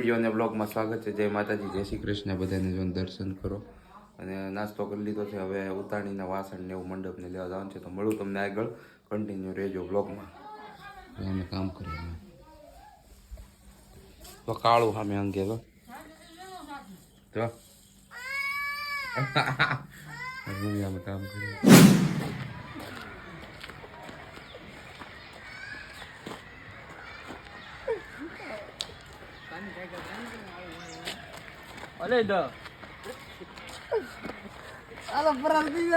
Video અને બ્લોગમાં સ્વાગત છે. જય માતાજી, જય શ્રી કૃષ્ણ. બધાને જોઈને દર્શન કરો અને નાસ્તો કરી લીધો છે. હવે ઉતાણીના વાસણ ને એવું મંડપને લેવા જવાનું છે. તો મળું તમને આગળ, કન્ટિન્યુ રહેજો બ્લોગમાં. અમે કામ કરીએ તો કાળું સામે અંગે તો અમે કામ કરીએ. અલે દ આલો પરાતી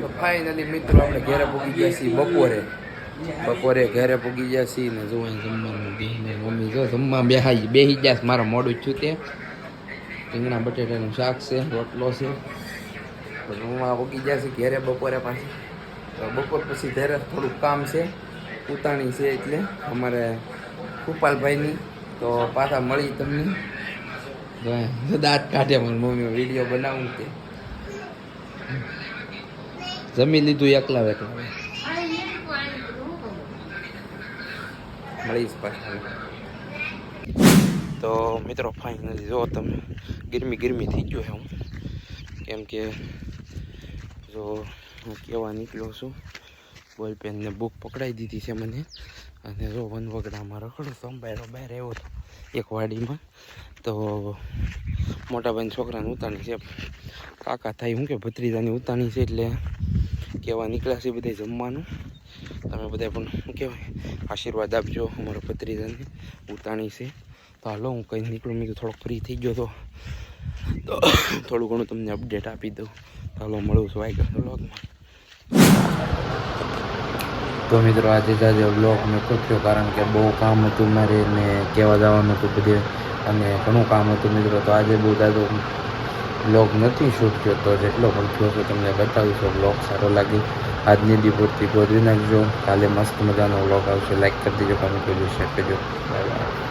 તો ફાઇનલી મિત્રો આપણે ઘરે પૂગી ગયા છીએ. બપોરે ઘરે પૂગી ગયા છીએ ને જો જમવાનું બેહીને મમ્મી જો જમવા બેહી ગયા. મારા મોડું છું તે રીંગણા બટેટાનું શાક છે, રોટલો છે. તો જમવા પૂગી ગયા છીએ ઘરે બપોરે પાછી. તો બપોર પછી ઘરે થોડુંક કામ છે, ઉતાણી છે એટલે અમારે કુપાલભાઈની. તો પાછા મળી તમને. દાંત કાઢે મારી મમ્મી વિડીયો બનાવું તે જમી લીધું એકલા મળીશ પાછા. તો મિત્રો ફાઇનલી જો તમે ગરમી થઈ ગયો છે હું, કેમ કે જો હું કહેવા નીકળ્યો છું. બોલ પેનને બુક પકડાઈ દીધી છે મને. અને જો વનવગડામાં રખડો તો બહાર આવ્યો હતો એક વાડીમાં. તો મોટાભાઈ છોકરાને ઉતાણી છે, કાકા થાય શું કે ભત્રીજાની ઉતાણી છે, એટલે કહેવા નીકળ્યા છે બધા જમવાનું. તમે બધા પણ શું કહેવાય આશીર્વાદ આપજો અમારા ભત્રીજાને ઉતાણી છે. તો હાલો હું કંઈ નીકળું, મેં થોડોક ફ્રી થઈ ગયો તો થોડું ઘણું તમને અપડેટ આપી દઉં. ચાલો મળું છું આગળ વ્લોગમાં. તો મિત્રો આજે વ્લોગ મેં પૂછ્યો કારણ કે બહુ કામ હતું મારે ને કહેવા જવાનું હતું બધે અને ઘણું કામ હતું મિત્રો. તો આજે બહુ દાદો બ્લોગ નથી શૂટ થયો, તો જેટલો પણ થયો છે તમને બતાવીશું. બ્લોગ સારો લાગે આજની દી પૂરતી ગોઠવી નાખજો. કાલે મસ્ત મજાનો બ્લોગ આવશે. લાઈક કરી દેજો, કમેન્ટ કરજો, શેર કરજો. Bye bye.